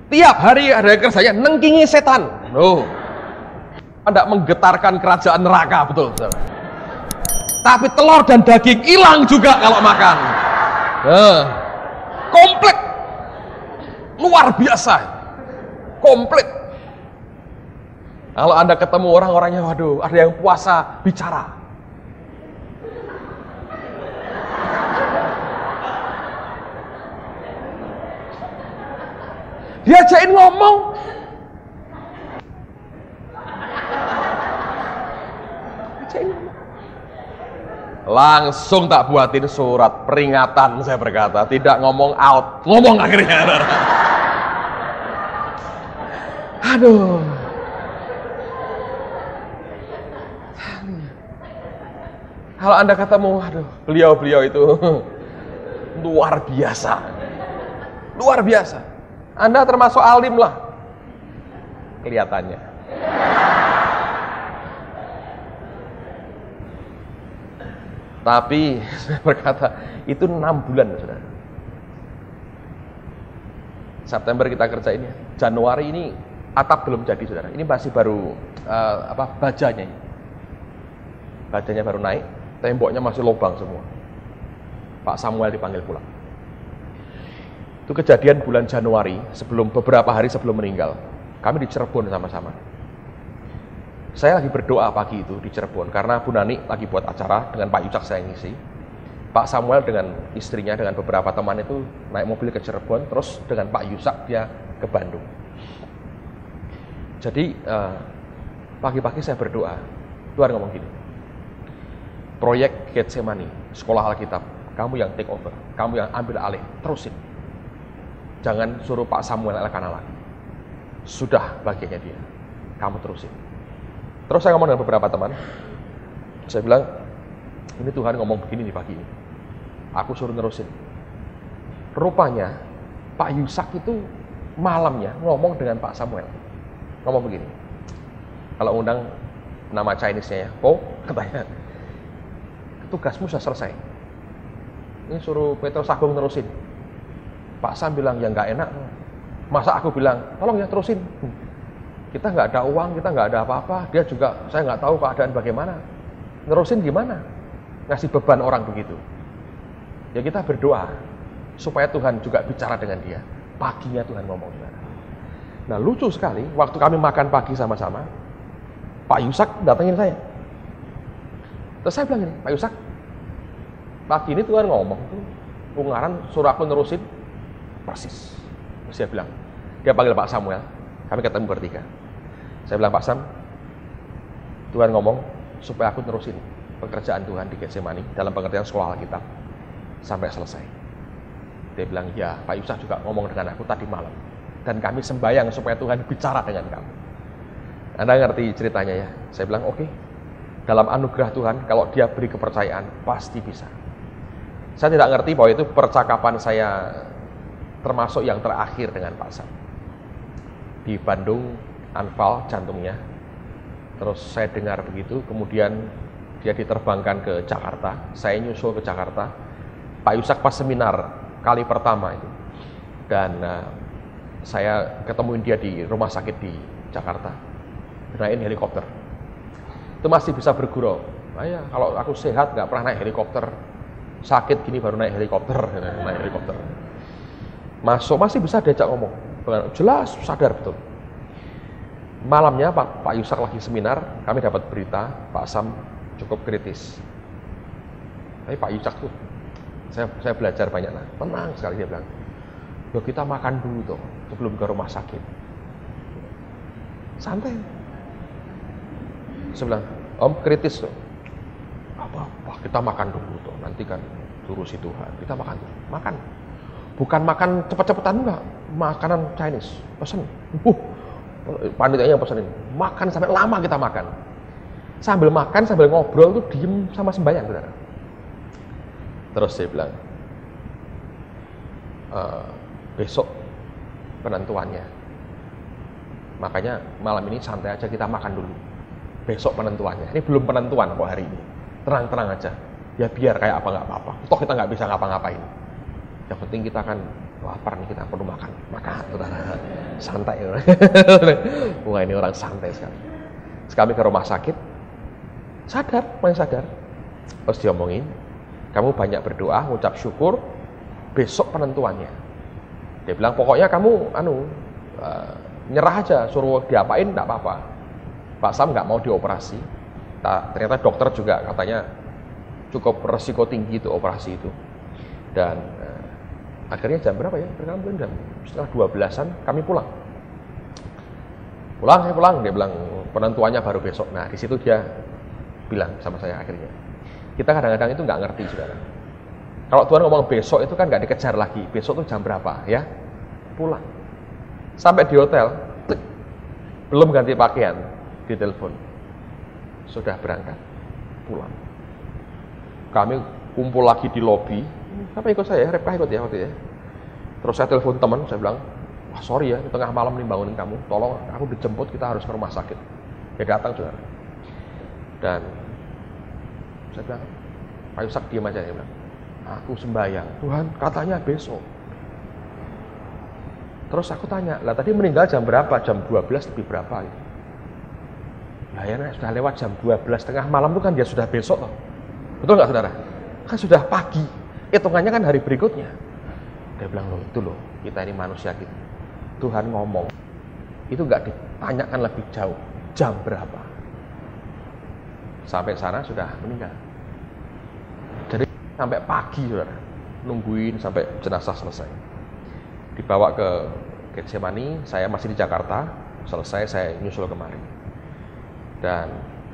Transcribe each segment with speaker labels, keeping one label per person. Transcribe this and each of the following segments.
Speaker 1: Tiap hari ada kerjanya nengkingi setan. Oh. Anda menggetarkan kerajaan neraka, betul, saudara. Tapi telur dan daging hilang juga kalau makan. Komplit. Luar biasa. Komplit. Kalau Anda ketemu orang-orangnya, waduh, ada yang puasa bicara. Diajakin ngomong. Langsung tak buatin surat peringatan, saya berkata, tidak ngomong out, ngomong akhirnya. Aduh. Kalau Anda ketemu, aduh, beliau itu luar biasa. Luar biasa. Anda termasuk alim lah. Kelihatannya. Tapi saya berkata, itu 6 bulan, saudara. September kita kerja ini, Januari ini atap belum jadi, saudara. Ini masih baru bajanya. Bajanya baru naik, temboknya masih lubang semua. Pak Samuel dipanggil pulang. Itu kejadian bulan Januari, beberapa hari sebelum meninggal. Kami di Cirebon sama-sama. Saya lagi berdoa pagi itu di Cirebon karena Bu Nani lagi buat acara dengan Pak Yucak, saya ngisi. Pak Samuel dengan istrinya dengan beberapa teman itu naik mobil ke Cirebon, terus dengan Pak Yucak dia ke Bandung. Jadi pagi-pagi saya berdoa, Tuhan ngomong gini, proyek Getsemani, sekolah Alkitab, kamu yang take over, kamu yang ambil alih, terusin. Jangan suruh Pak Samuel Elkanah lagi. Sudah bagiannya dia, kamu terusin. Terus saya ngomong dengan beberapa teman, saya bilang, ini Tuhan ngomong begini nih pagi ini, aku suruh nerusin. Rupanya Pak Yusak itu malamnya ngomong dengan Pak Samuel, ngomong begini, kalau undang nama Chinese-nya ya, katanya, tugasmu sudah selesai, ini suruh Petrus Agung nerusin. Pak Sam bilang, ya nggak enak, masa aku bilang, tolong ya terusin. Kita nggak ada uang, kita nggak ada apa-apa. Dia juga, saya nggak tahu keadaan bagaimana. Nerusin gimana? Ngasih beban orang begitu. Ya kita berdoa supaya Tuhan juga bicara dengan dia. Paginya Tuhan ngomong. Nah lucu sekali, waktu kami makan pagi sama-sama, Pak Yusak datangin saya. Terus saya bilang gini, Pak Yusak, pagi ini Tuhan ngomong, Ungaran suruh aku nerusin persis. Terus dia bilang, dia panggil Pak Samuel, kami ketemu bertiga. Saya bilang, Pak Sam, Tuhan ngomong supaya aku nerusin pekerjaan Tuhan di Getsemani dalam pengertian sekolah Alkitab sampai selesai. Dia bilang, ya Pak Yusak juga ngomong dengan aku tadi malam, dan kami sembayang supaya Tuhan bicara dengan kamu. Anda ngerti ceritanya ya? Saya bilang, oke. Dalam anugerah Tuhan, kalau dia beri kepercayaan, pasti bisa. Saya tidak ngerti bahwa itu percakapan saya termasuk yang terakhir dengan Pak Sam. Di Bandung, anfal jantungnya. Terus saya dengar begitu, kemudian dia diterbangkan ke Jakarta. Saya nyusul ke Jakarta. Pak Yusak pas seminar kali pertama itu. Dan saya ketemuin dia di rumah sakit di Jakarta. Naikin helikopter. Itu masih bisa bergurau. Nah ya, kalau aku sehat nggak pernah naik helikopter. Sakit gini baru naik helikopter. Masuk masih bisa diajak ngomong. Jelas, sadar betul. Malamnya Pak Yusak lagi seminar, kami dapat berita Pak Sam cukup kritis. Tapi Pak Yusak tuh, saya belajar banyak lah. Tenang sekali dia bilang. Loh kita makan dulu tuh sebelum ke rumah sakit. Santai. Saya bilang, Om kritis tuh. Apa kita makan dulu tuh. Nanti kan urusi Tuhan. Kita makan dulu. Makan. Bukan makan cepet-cepetan enggak. Makanan Chinese. Pesen. Panitianya yang pesenin. Makan sampai lama kita makan. Sambil makan, sambil ngobrol tuh diem sama sembahyang. Saudara. Terus saya bilang, besok penentuannya. Makanya malam ini santai aja kita makan dulu. Besok penentuannya. Ini belum penentuan kok hari ini. Tenang-tenang aja. Ya biar kayak apa nggak apa-apa. Toh kita nggak bisa ngapa-ngapain. Yang penting kita kan lapar nih, kita perlu makan. Saudara. santai. Wah, ini orang santai sekali. Terus kami ke rumah sakit, mulai sadar. Terus diomongin, kamu banyak berdoa, ngucap syukur, besok penentuannya. Dia bilang, pokoknya kamu nyerah aja, suruh diapain enggak apa-apa. Pak Sam nggak mau dioperasi. Ternyata dokter juga katanya cukup resiko tinggi itu operasi itu. Dan akhirnya jam berapa ya? Jam setengah 12-an kami pulang. Saya pulang. Dia bilang penentuannya baru besok. Nah di situ dia bilang sama saya akhirnya. Kita kadang-kadang itu nggak ngerti, saudara. Kalau Tuhan ngomong besok itu kan nggak dikejar lagi. Besok itu jam berapa ya? Pulang. Sampai di hotel, belum ganti pakaian, ditelepon. Sudah berangkat, pulang. Kami kumpul lagi di lobi. Siapa ikut saya? Repkah ikut ya waktu ya. Terus saya telepon teman, saya bilang, wah sorry ya, di tengah malam nih bangunin kamu. Tolong, aku dijemput, kita harus ke rumah sakit. Dia datang, saudara. Dan saya bilang, Pak Yusak diam aja. Dia bilang, aku sembahyang, Tuhan katanya besok. Terus aku tanya, lah tadi meninggal jam berapa? Jam 12 lebih berapa gitu. Ya sudah lewat jam 12 tengah malam itu kan dia sudah besok loh. Betul nggak saudara? Kan sudah pagi. Hitungannya kan hari berikutnya. Dia bilang, loh itu loh, kita ini manusia gitu. Tuhan ngomong, itu nggak ditanyakan lebih jauh, jam berapa. Sampai sana sudah meninggal. Jadi sampai pagi saudara, nungguin sampai jenazah selesai. Dibawa ke Getsemani, saya masih di Jakarta, selesai saya nyusul kemari. Dan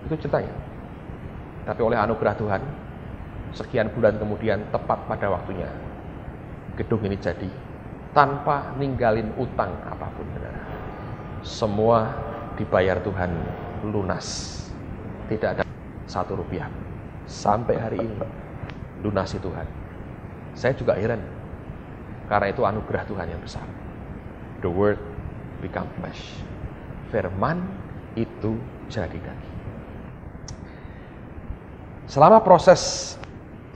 Speaker 1: itu ceritanya. Tapi oleh anugerah Tuhan, sekian bulan kemudian tepat pada waktunya, gedung ini jadi tanpa ninggalin utang apapun. Semua dibayar Tuhan lunas. Tidak ada 1 rupiah. Sampai hari ini lunasi Tuhan. Saya juga heran. Karena itu anugerah Tuhan yang besar. The word become flesh. Firman itu jadi daging. Selama proses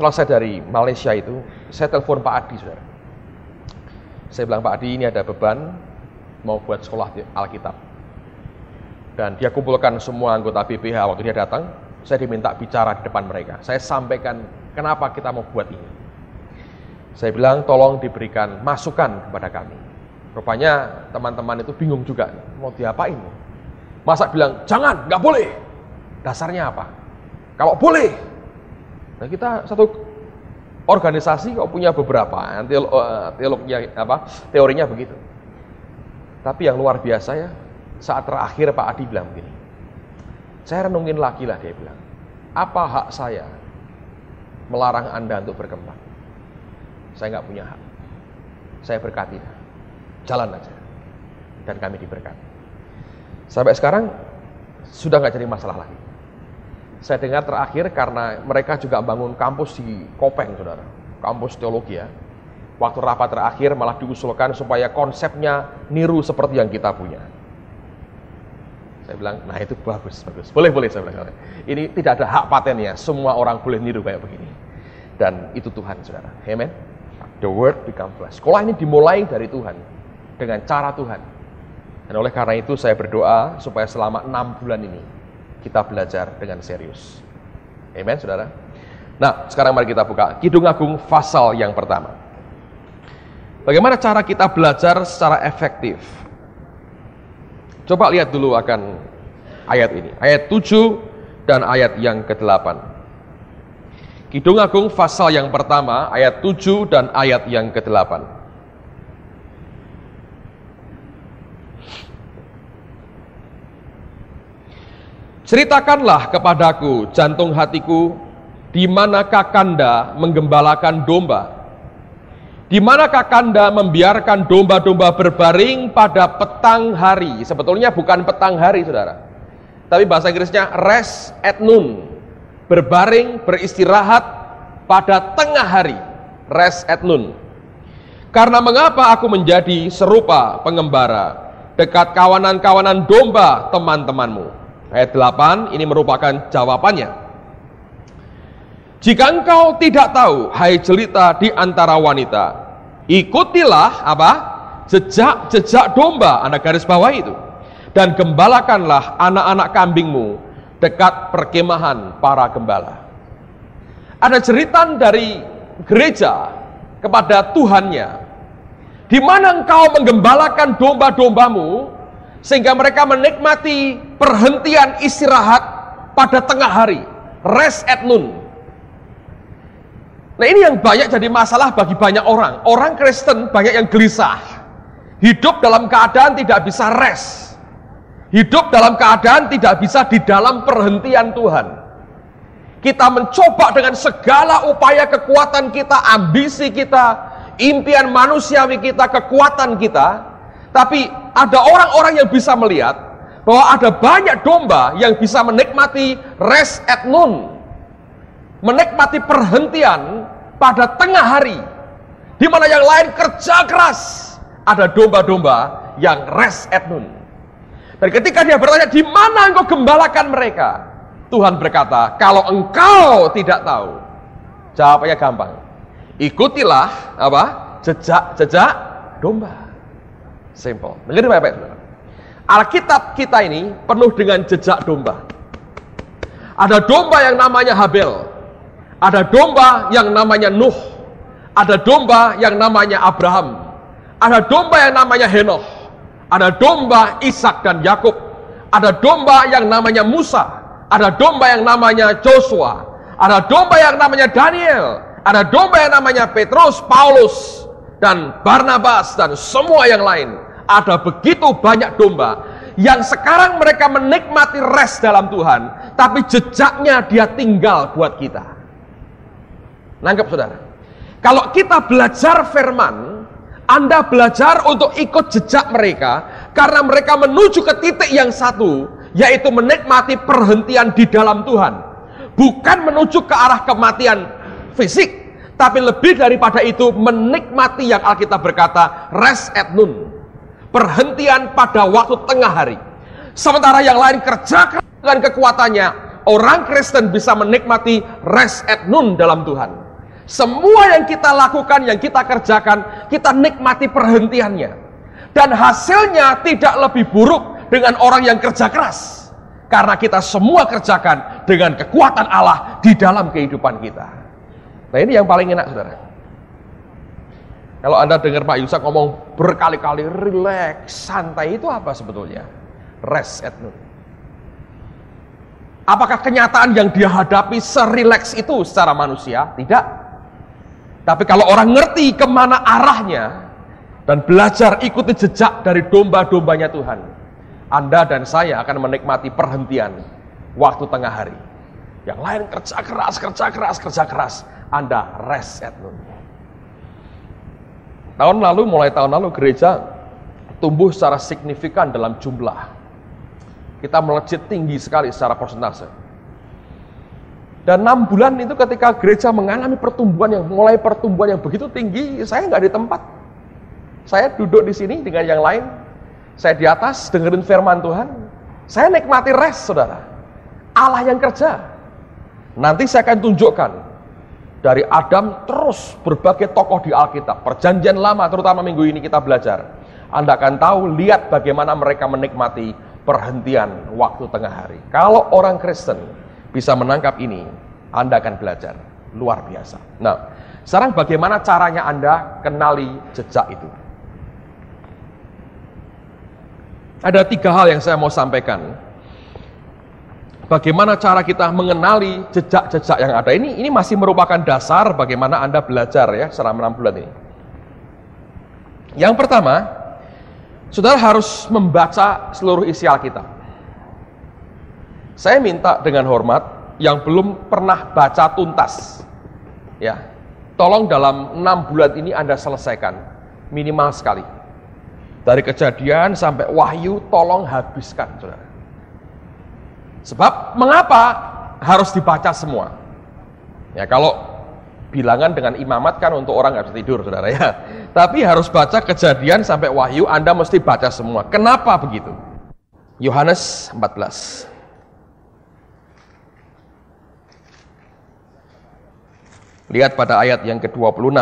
Speaker 1: selesai dari Malaysia itu, saya telepon Pak Adi, saudara. Saya bilang, Pak Adi, ini ada beban mau buat sekolah Alkitab. Dan dia kumpulkan semua anggota BPH. Waktu dia datang, saya diminta bicara di depan mereka. Saya sampaikan kenapa kita mau buat ini. Saya bilang, tolong diberikan masukan kepada kami. Rupanya teman-teman itu bingung juga, mau diapain? Masa bilang, jangan, nggak boleh. Dasarnya apa? Kalau boleh. Nah kita satu organisasi kok punya beberapa teorinya begitu. Tapi yang luar biasa ya, saat terakhir Pak Adi bilang begini. Saya renungin lagi lah, dia bilang, apa hak saya melarang Anda untuk berkembang? Saya nggak punya hak. Saya berkati, jalan aja. Dan kami diberkati. Sampai sekarang sudah nggak jadi masalah lagi. Saya dengar terakhir karena mereka juga bangun kampus di Kopeng, saudara. Kampus teologi ya. Waktu rapat terakhir malah diusulkan supaya konsepnya niru seperti yang kita punya. Saya bilang, nah itu bagus. Boleh saya bilang. Ini tidak ada hak patennya. Semua orang boleh niru kayak begini. Dan itu Tuhan, saudara. Amen. The word become flesh. Sekolah ini dimulai dari Tuhan. Dengan cara Tuhan. Dan oleh karena itu saya berdoa supaya selama 6 bulan ini kita belajar dengan serius. Amen, saudara. Nah, sekarang mari kita buka Kidung Agung pasal yang pertama. Bagaimana cara kita belajar secara efektif? Coba lihat dulu akan ayat ini. Ayat 7 dan ayat yang ke-8. Kidung Agung pasal yang pertama, ayat 7 dan ayat yang ke-8. Ceritakanlah kepadaku, jantung hatiku, di manakah Kanda menggembalakan domba? Di manakah Kanda membiarkan domba-domba berbaring pada petang hari? Sebetulnya bukan petang hari, saudara. Tapi bahasa Inggrisnya rest at noon. Berbaring, beristirahat pada tengah hari. Rest at noon. Karena mengapa aku menjadi serupa pengembara dekat kawanan-kawanan domba teman-temanmu? Ayat 8 ini merupakan jawabannya. Jika engkau tidak tahu, hai jelita di antara wanita, ikutilah apa? jejak-jejak domba, Anda garis bawah itu. Dan gembalakanlah anak-anak kambingmu dekat perkemahan para gembala. Ada jeritan dari gereja kepada Tuhannya, di mana engkau menggembalakan domba-dombamu sehingga mereka menikmati perhentian istirahat pada tengah hari, rest at noon. Nah, ini yang banyak jadi masalah bagi banyak orang. Orang Kristen banyak yang gelisah, hidup dalam keadaan tidak bisa rest, hidup dalam keadaan tidak bisa di dalam perhentian Tuhan. Kita mencoba dengan segala upaya kekuatan kita, ambisi kita, impian manusiawi kita, kekuatan kita. Tapi ada orang-orang yang bisa melihat bahwa ada banyak domba yang bisa menikmati rest at noon, menikmati perhentian pada tengah hari, di mana yang lain kerja keras. Ada domba-domba yang rest at noon. Dan ketika dia bertanya, di mana engkau gembalakan mereka? Tuhan berkata, kalau engkau tidak tahu, jawabannya gampang. Ikutilah apa? Jejak-jejak domba. Simple. Dengar baik-baik, saudara. Alkitab kita ini penuh dengan jejak domba. Ada domba yang namanya Habel, ada domba yang namanya Nuh, ada domba yang namanya Abraham, ada domba yang namanya Henokh, ada domba Ishak dan Yakub, ada domba yang namanya Musa, ada domba yang namanya Joshua, ada domba yang namanya Daniel, ada domba yang namanya Petrus, Paulus, dan Barnabas, dan semua yang lain. Ada begitu banyak domba yang sekarang mereka menikmati rest dalam Tuhan, tapi jejaknya dia tinggal buat kita. Nangkep, saudara? Kalau kita belajar firman, Anda belajar untuk ikut jejak mereka, karena mereka menuju ke titik yang satu, yaitu menikmati perhentian di dalam Tuhan. Bukan menuju ke arah kematian fisik, tapi lebih daripada itu menikmati yang Alkitab berkata rest at noon, perhentian pada waktu tengah hari. Sementara yang lain kerja dengan kekuatannya, orang Kristen bisa menikmati rest at noon dalam Tuhan. Semua yang kita lakukan, yang kita kerjakan, kita nikmati perhentiannya. Dan hasilnya tidak lebih buruk dengan orang yang kerja keras. Karena kita semua kerjakan dengan kekuatan Allah di dalam kehidupan kita. Nah, ini yang paling enak, saudara. Kalau Anda dengar Pak Yusak ngomong berkali-kali relax, santai, itu apa sebetulnya? Rest at noon. Apakah kenyataan yang dia hadapi serileks itu secara manusia? Tidak. Tapi kalau orang ngerti kemana arahnya dan belajar ikuti jejak dari domba-dombanya Tuhan, Anda dan saya akan menikmati perhentian waktu tengah hari. Yang lain kerja keras, Anda rest at noon. Mulai tahun lalu gereja tumbuh secara signifikan dalam jumlah. Kita melejit tinggi sekali secara persentase. Dan 6 bulan itu ketika gereja mengalami pertumbuhan yang begitu tinggi, saya nggak di tempat. Saya duduk di sini dengan yang lain. Saya di atas dengerin firman Tuhan. Saya nikmati rest, saudara. Allah yang kerja. Nanti saya akan tunjukkan dari Adam terus berbagai tokoh di Alkitab. Perjanjian lama terutama minggu ini kita belajar. Anda akan tahu, lihat bagaimana mereka menikmati perhentian waktu tengah hari. Kalau orang Kristen bisa menangkap ini, Anda akan belajar. Luar biasa. Nah, sekarang bagaimana caranya Anda kenali jejak itu? Ada 3 hal yang saya mau sampaikan. Bagaimana cara kita mengenali jejak-jejak yang ada. Ini masih merupakan dasar bagaimana Anda belajar ya selama 6 bulan ini. Yang pertama, saudara harus membaca seluruh isi Alkitab. Saya minta dengan hormat yang belum pernah baca tuntas, ya, tolong dalam 6 bulan ini Anda selesaikan minimal sekali. Dari Kejadian sampai Wahyu, tolong habiskan, saudara. Sebab mengapa harus dibaca semua? Ya, kalau bilangan dengan imamat kan untuk orang nggak bisa tidur, saudara ya. Tapi harus baca Kejadian sampai Wahyu, Anda mesti baca semua. Kenapa begitu? Yohanes 14. Lihat pada ayat yang ke-26.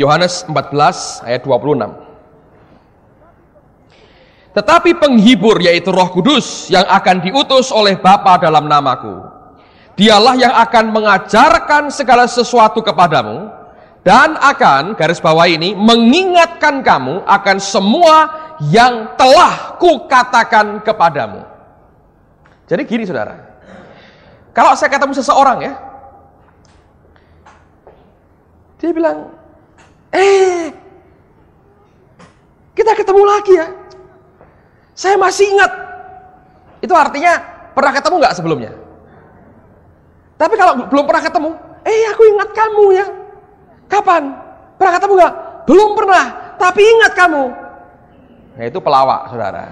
Speaker 1: Yohanes 14 ayat 26. Tetapi penghibur yaitu Roh Kudus yang akan diutus oleh Bapa dalam namaku, dialah yang akan mengajarkan segala sesuatu kepadamu dan akan, garis bawah ini, mengingatkan kamu akan semua yang telah kukatakan kepadamu. Jadi gini saudara, kalau saya ketemu seseorang ya, dia bilang, kita ketemu lagi ya. Saya masih ingat. Itu artinya pernah ketemu nggak sebelumnya? Tapi kalau belum pernah ketemu, aku ingat kamu ya. Kapan? Pernah ketemu nggak? Belum pernah, tapi ingat kamu. Nah, itu pelawak, saudara.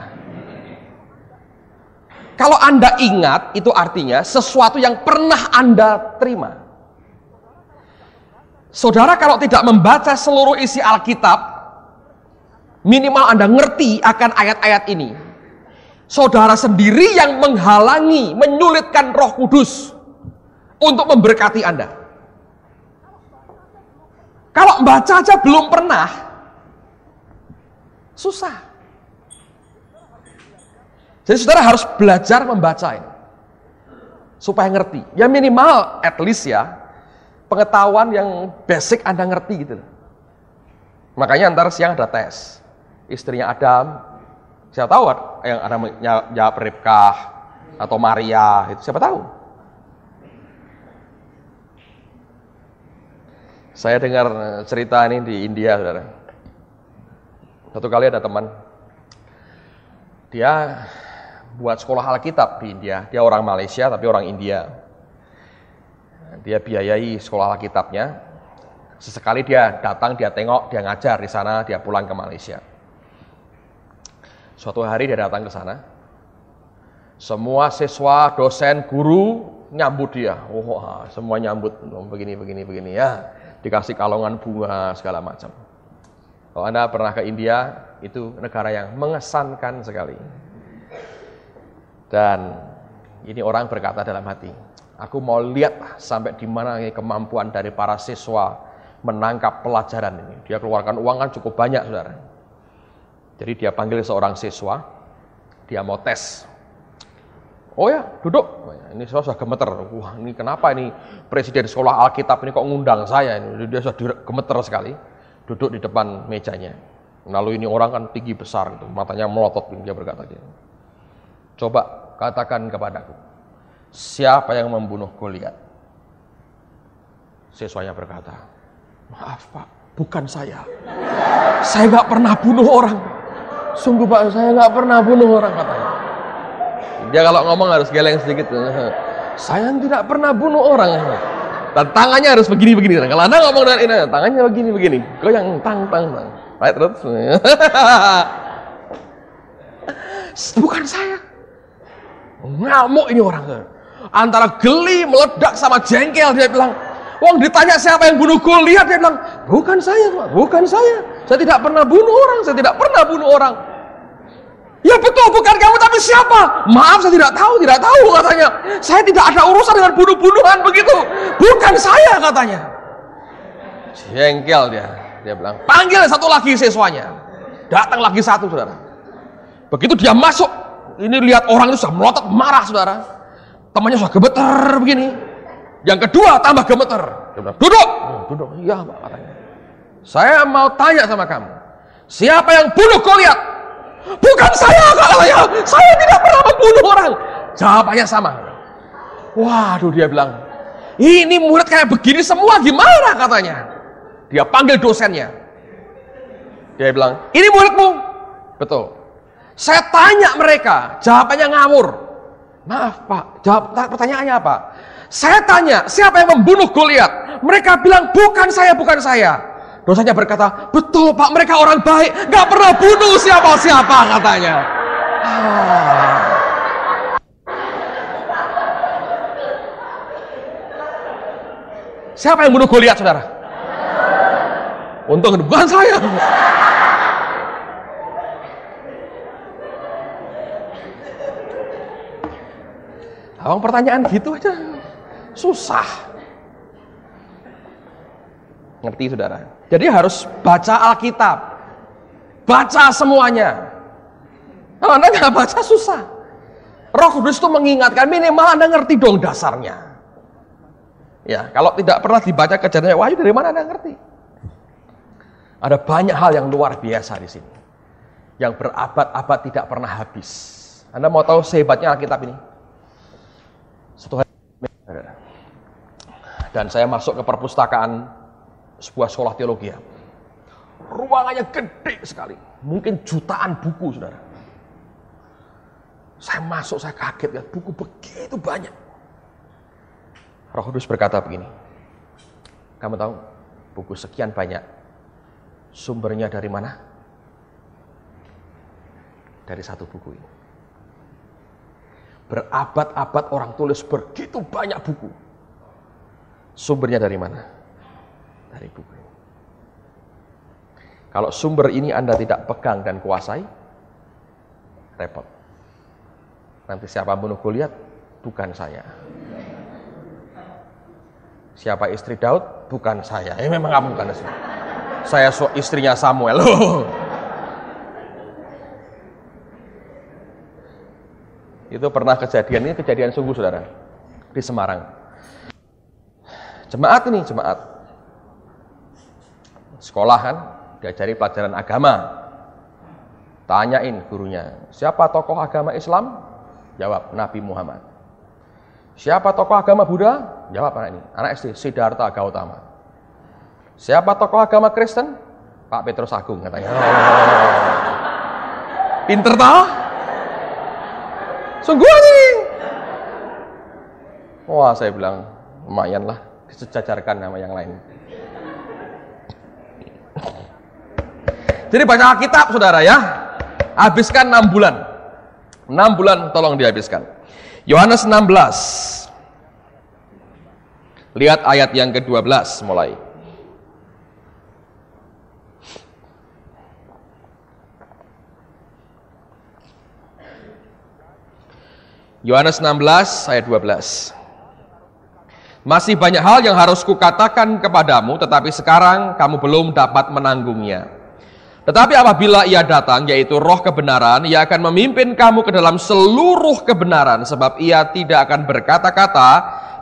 Speaker 1: Kalau Anda ingat, itu artinya sesuatu yang pernah Anda terima. Saudara kalau tidak membaca seluruh isi Alkitab, minimal Anda ngerti akan ayat-ayat ini. Saudara sendiri yang menghalangi, menyulitkan Roh Kudus untuk memberkati Anda. Kalau baca aja belum pernah, susah. Jadi saudara harus belajar membaca ini, supaya ngerti. Ya minimal, at least ya, pengetahuan yang basic Anda ngerti gitu. Makanya antar siang ada tes. Istrinya Adam, siapa tahu yang ada jawab Ribkah atau Maria, itu siapa tahu. Saya dengar cerita ini di India, saudara. Satu kali ada teman, dia buat sekolah Alkitab di India. Dia orang Malaysia tapi orang India. Dia biayai sekolah Alkitabnya. Sesekali dia datang, dia tengok, dia ngajar di sana, dia pulang ke Malaysia. Suatu hari dia datang ke sana. Semua siswa, dosen, guru nyambut dia. Wah, semua nyambut begini ya. Dikasih kalongan bunga segala macam. Kalau Anda pernah ke India, itu negara yang mengesankan sekali. Dan ini orang berkata dalam hati, aku mau lihat sampai di mana kemampuan dari para siswa menangkap pelajaran ini. Dia keluarkan uang kan cukup banyak, saudara. Jadi dia panggil seorang siswa, dia mau tes. Oh ya, duduk. Ini saya sudah gemeter. Wah, ini kenapa ini presiden sekolah Alkitab ini kok ngundang saya? Ini dia sudah gemeter sekali. Duduk di depan mejanya. Lalu ini orang kan tinggi besar, gitu. Matanya melotot. Dia berkata, coba katakan kepadaku, siapa yang membunuh Goliat? Siswanya berkata, maaf Pak, bukan saya. Saya nggak pernah bunuh orang. Sungguh Pak, saya nggak pernah bunuh orang, katanya. Dia kalau ngomong harus geleng sedikit. Saya tidak pernah bunuh orang. Dan tangannya harus begini-begini. Kalau Anda ngomong dengan ini, tangannya begini-begini. Goyang, tang. Right, terus. Bukan saya. Ngamuk ini orang. Antara geli, meledak sama jengkel. Dia bilang, wong ditanya siapa yang bunuh Goliat, dia bilang, bukan saya Pak, bukan saya. Saya tidak pernah bunuh orang, saya tidak pernah bunuh orang. Ya betul, bukan kamu, tapi siapa? Maaf, saya tidak tahu katanya. Saya tidak ada urusan dengan bunuh-bunuhan begitu. Bukan saya, katanya. Jengkel dia bilang, panggil satu lagi siswanya. Datang lagi satu, saudara. Begitu dia masuk, ini lihat orang itu sudah melotot, marah, saudara. Temannya sudah gemeter begini. Yang kedua tambah gemeter. Dia bilang, duduk. Iya Pak, katanya. Saya mau tanya sama kamu, siapa yang bunuh Goliat? Bukan saya, katanya. Saya tidak pernah membunuh orang. Jawabannya sama. Waduh, dia bilang, ini murid kayak begini semua gimana, katanya. Dia panggil dosennya. Dia bilang, ini muridmu? Betul. Saya tanya mereka, jawabannya ngawur. Maaf Pak, pertanyaannya apa? Saya tanya, siapa yang membunuh Goliat? Mereka bilang, bukan saya. Dosennya berkata, betul Pak, mereka orang baik, gak pernah bunuh siapa-siapa, katanya. Siapa yang bunuh Goliat, saudara? Untung bukan saya. Abang pertanyaan gitu aja susah. Ngerti saudara? Jadi harus baca Alkitab. Baca semuanya. Kalau Anda nggak baca susah. Roh Kudus itu mengingatkan, minimal Anda ngerti dong dasarnya. Ya, kalau tidak pernah dibaca Kejadian Wahyu, dari mana Anda ngerti? Ada banyak hal yang luar biasa di sini. Yang berabad-abad tidak pernah habis. Anda mau tahu sehebatnya Alkitab ini? Satu hari, dan saya masuk ke perpustakaan sebuah sekolah teologi. Ruangannya gede sekali. Mungkin jutaan buku, saudara. Saya masuk, saya kaget, lihat buku begitu banyak. Roh Kudus berkata begini, kamu tahu buku sekian banyak, sumbernya dari mana? Dari satu buku ini. Berabad-abad orang tulis begitu banyak buku. Sumbernya dari mana? Dari buku ini. Kalau sumber ini Anda tidak pegang dan kuasai, repot. Nanti siapa bunuh Goliat? Bukan saya. Siapa istri Daud? Bukan saya. Memang kamu bukan istri. Saya istrinya Samuel. Itu pernah kejadian, ini kejadian sungguh saudara. Di Semarang. Jemaat ini, jemaat. Sekolah kan, diajari pelajaran agama. Tanyain gurunya, siapa tokoh agama Islam? Jawab, Nabi Muhammad. Siapa tokoh agama Buddha? Jawab anak ini, anak SD, Siddhartha Gautama. Siapa tokoh agama Kristen? Pak Petrus Agung katanya. Pinter toh? Sungguh ini. Wah, saya bilang, lumayan lah, disejajarkan sama yang lain. Jadi baca Alkitab saudara ya. Habiskan 6 bulan. 6 bulan tolong dihabiskan. Yohanes 16. Lihat ayat yang ke-12 mulai. Yohanes 16 ayat 12. Masih banyak hal yang harus kukatakan kepadamu, tetapi sekarang kamu belum dapat menanggungnya. Tetapi apabila ia datang, yaitu roh kebenaran, ia akan memimpin kamu ke dalam seluruh kebenaran, sebab ia tidak akan berkata-kata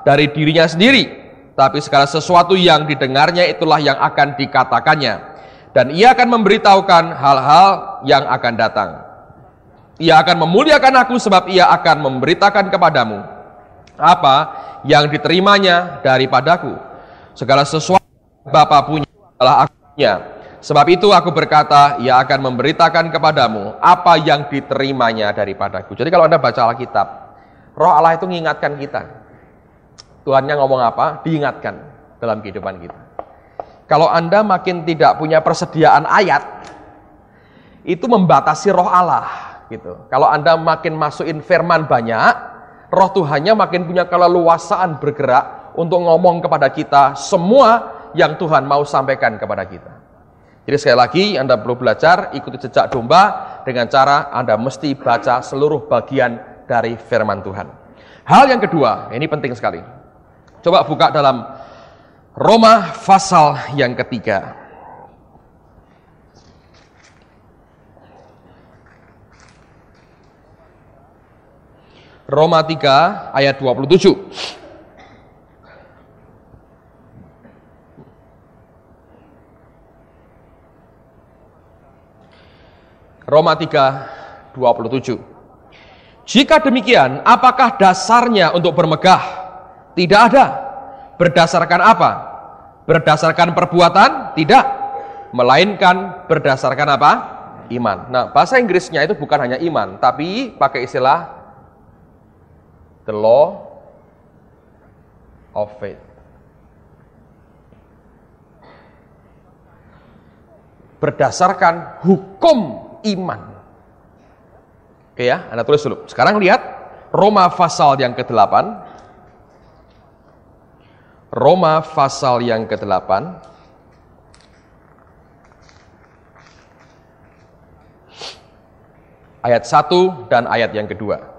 Speaker 1: dari dirinya sendiri, tapi segala sesuatu yang didengarnya itulah yang akan dikatakannya. Dan ia akan memberitahukan hal-hal yang akan datang. Ia akan memuliakan aku, sebab ia akan memberitakan kepadamu apa yang diterimanya daripadaku. Segala sesuatu Bapa punya adalah aku punya. Sebab itu aku berkata, ia akan memberitakan kepadamu apa yang diterimanya daripadaku. Jadi kalau Anda baca Alkitab, Roh Allah itu mengingatkan kita. Tuhannya ngomong apa, diingatkan dalam kehidupan kita. Kalau Anda makin tidak punya persediaan ayat, itu membatasi Roh Allah. Gitu. Kalau Anda makin masukin firman banyak, Roh Tuhannya makin punya keleluasaan bergerak untuk ngomong kepada kita semua yang Tuhan mau sampaikan kepada kita. Jadi sekali lagi Anda perlu belajar ikuti jejak domba dengan cara Anda mesti baca seluruh bagian dari firman Tuhan. Hal yang kedua, ini penting sekali. Coba buka dalam Roma pasal yang ketiga. Roma 3 ayat 27. Roma 3, 27. Jika demikian, apakah dasarnya untuk bermegah? Tidak ada. Berdasarkan apa? Berdasarkan perbuatan? Tidak. Melainkan berdasarkan apa? Iman. Nah, bahasa Inggrisnya itu bukan hanya iman, tapi pakai istilah the law of faith. Berdasarkan hukum iman. Oke ya, Anda tulis dulu. Sekarang lihat Roma pasal yang ke-8. Roma pasal yang ke-8. Ayat 1 dan ayat yang kedua.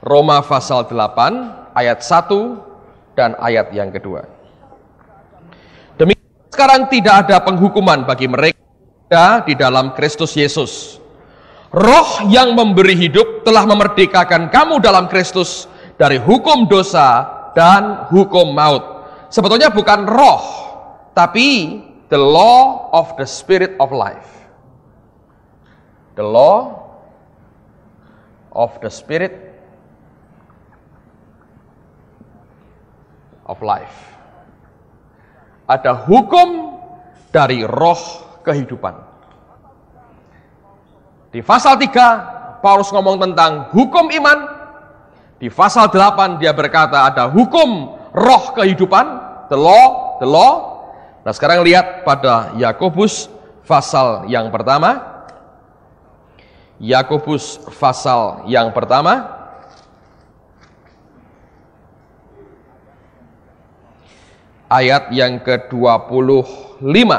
Speaker 1: Roma pasal 8 ayat 1 dan ayat yang kedua. Demikian sekarang tidak ada penghukuman bagi mereka di dalam Kristus Yesus. Roh yang memberi hidup telah memerdekakan kamu dalam Kristus dari hukum dosa dan hukum maut. Sebetulnya bukan roh, tapi the law of the Spirit of life. The law of the Spirit of life. Ada hukum dari roh kehidupan. Di pasal 3, Paulus ngomong tentang hukum iman. Di pasal 8, dia berkata ada hukum roh kehidupan, the law. Nah, sekarang lihat pada Yakobus pasal yang pertama. Yakobus pasal yang pertama. Ayat yang ke-25.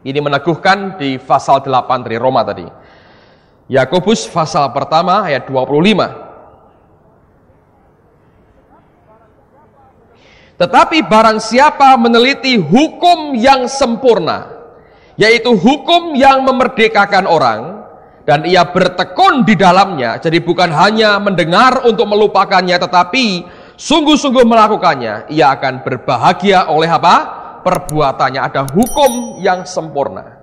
Speaker 1: Ini meneguhkan di pasal 8 dari Roma tadi. Yakobus pasal pertama ayat 25. Tetapi barang siapa meneliti hukum yang sempurna, yaitu hukum yang memerdekakan orang, dan ia bertekun di dalamnya, jadi bukan hanya mendengar untuk melupakannya, tetapi sungguh-sungguh melakukannya, ia akan berbahagia oleh apa? Perbuatannya. Ada hukum yang sempurna.